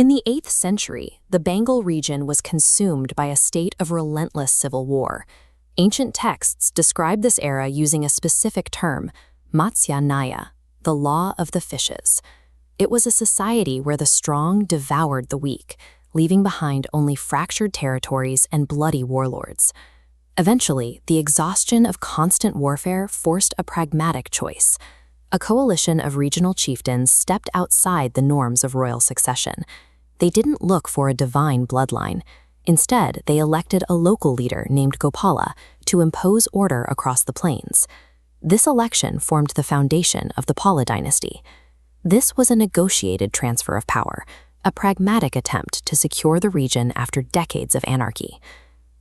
In the 8th century, the Bengal region was consumed by a state of relentless civil war. Ancient texts describe this era using a specific term, Matsya Nyaya, the law of the fishes. It was a society where the strong devoured the weak, leaving behind only fractured territories and bloody warlords. Eventually, the exhaustion of constant warfare forced a pragmatic choice. A coalition of regional chieftains stepped outside the norms of royal succession. They didn't look for a divine bloodline. Instead, they elected a local leader named Gopala to impose order across the plains. This election formed the foundation of the Pala dynasty. This was a negotiated transfer of power, a pragmatic attempt to secure the region after decades of anarchy.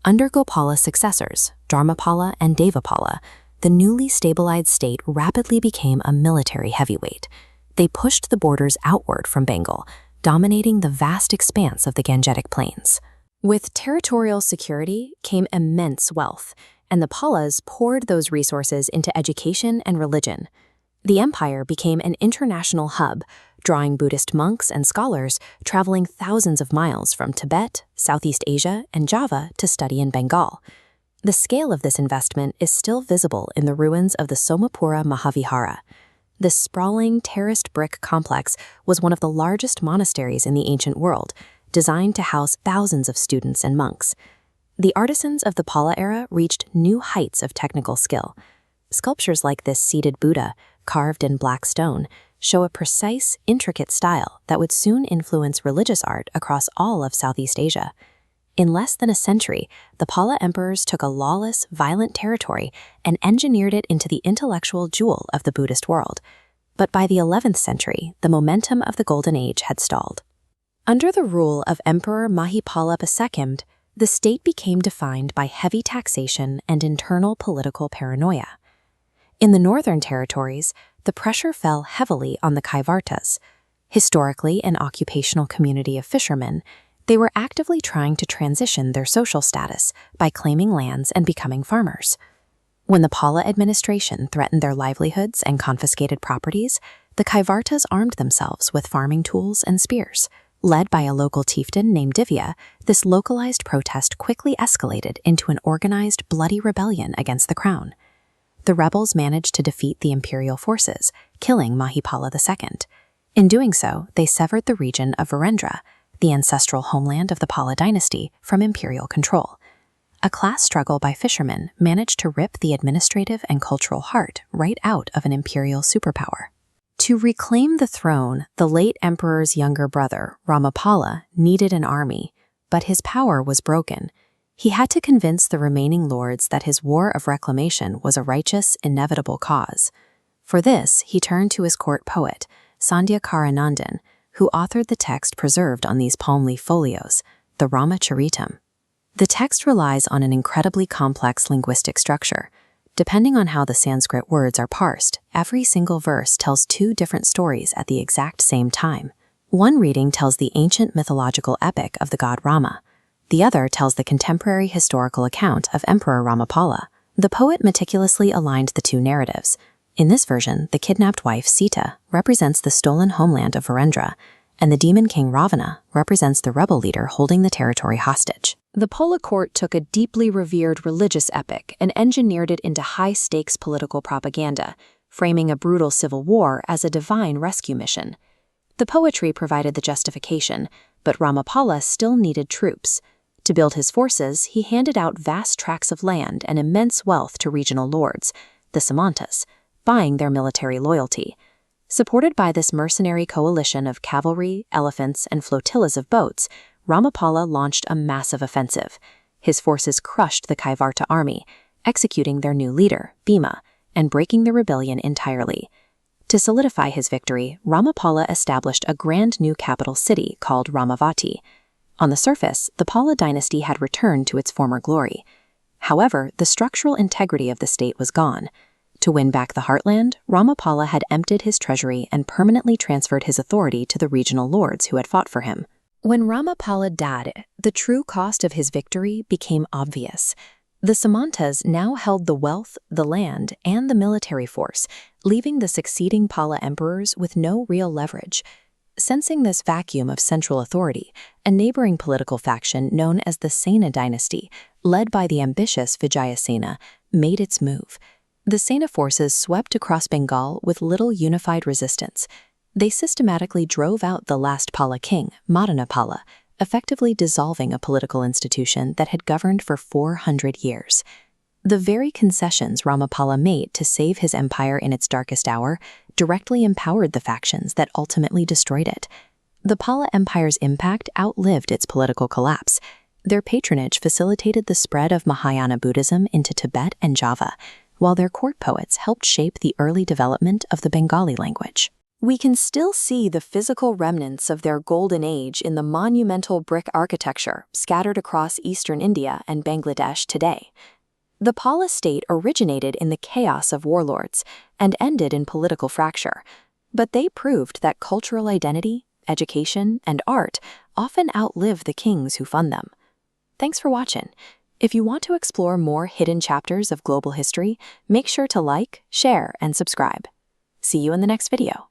Under Gopala's successors, Dharmapala and Devapala, the newly stabilized state rapidly became a military heavyweight. They pushed the borders outward from Bengal, dominating the vast expanse of the Gangetic Plains. With territorial security came immense wealth, and the Palas poured those resources into education and religion. The empire became an international hub, drawing Buddhist monks and scholars traveling thousands of miles from Tibet, Southeast Asia, and Java to study in Bengal. The scale of this investment is still visible in the ruins of the Somapura Mahavihara. This sprawling, terraced brick complex was one of the largest monasteries in the ancient world, designed to house thousands of students and monks. The artisans of the Pala era reached new heights of technical skill. Sculptures like this seated Buddha, carved in black stone, show a precise, intricate style that would soon influence religious art across all of Southeast Asia. In less than a century, the Pala emperors took a lawless, violent territory and engineered it into the intellectual jewel of the Buddhist world. But by the 11th century, the momentum of the Golden Age had stalled. Under the rule of Emperor Mahipala II, the state became defined by heavy taxation and internal political paranoia. In the northern territories, the pressure fell heavily on the Kaivartas. Historically an occupational community of fishermen, they were actively trying to transition their social status by claiming lands and becoming farmers. When the Pala administration threatened their livelihoods and confiscated properties, the Kaivartas armed themselves with farming tools and spears. Led by a local chieftain named Divya, this localized protest quickly escalated into an organized, bloody rebellion against the crown. The rebels managed to defeat the imperial forces, killing Mahipala II. In doing so, they severed the region of Varendra, the ancestral homeland of the Pala dynasty, from imperial control. A class struggle by fishermen managed to rip the administrative and cultural heart right out of an imperial superpower. To reclaim the throne, the late emperor's younger brother, Ramapala, needed an army, but his power was broken. He had to convince the remaining lords that his war of reclamation was a righteous, inevitable cause. For this, he turned to his court poet, Sandhyakaranandin, who authored the text preserved on these palm leaf folios, the Ramacharitam. The text relies on an incredibly complex linguistic structure. Depending on how the Sanskrit words are parsed, every single verse tells two different stories at the exact same time. One reading tells the ancient mythological epic of the god Rama. The other tells the contemporary historical account of Emperor Ramapala. The poet meticulously aligned the two narratives. In this version, the kidnapped wife Sita represents the stolen homeland of Varendra, and the demon king Ravana represents the rebel leader holding the territory hostage. The Pala court took a deeply revered religious epic and engineered it into high-stakes political propaganda, framing a brutal civil war as a divine rescue mission. The poetry provided the justification, but Ramapala still needed troops. To build his forces, he handed out vast tracts of land and immense wealth to regional lords, the samantas, buying their military loyalty. Supported by this mercenary coalition of cavalry, elephants, and flotillas of boats, Ramapala launched a massive offensive. His forces crushed the Kaivarta army, executing their new leader, Bhima, and breaking the rebellion entirely. To solidify his victory, Ramapala established a grand new capital city called Ramavati. On the surface, the Pala dynasty had returned to its former glory. However, the structural integrity of the state was gone. To win back the heartland, Ramapala had emptied his treasury and permanently transferred his authority to the regional lords who had fought for him. When Ramapala died, the true cost of his victory became obvious. The samantas now held the wealth, the land, and the military force, leaving the succeeding Pala emperors with no real leverage. Sensing this vacuum of central authority, a neighboring political faction known as the Sena Dynasty, led by the ambitious Vijayasena, made its move. The Sena forces swept across Bengal with little unified resistance. They systematically drove out the last Pala king, Mahipala, effectively dissolving a political institution that had governed for 400 years. The very concessions Ramapala made to save his empire in its darkest hour directly empowered the factions that ultimately destroyed it. The Pala Empire's impact outlived its political collapse. Their patronage facilitated the spread of Mahayana Buddhism into Tibet and Java, while their court poets helped shape the early development of the Bengali language. We can still see the physical remnants of their golden age in the monumental brick architecture scattered across eastern India and Bangladesh today. The Pala state originated in the chaos of warlords and ended in political fracture, but they proved that cultural identity, education, and art often outlive the kings who fund them. Thanks for watching. If you want to explore more hidden chapters of global history, make sure to like, share, and subscribe. See you in the next video.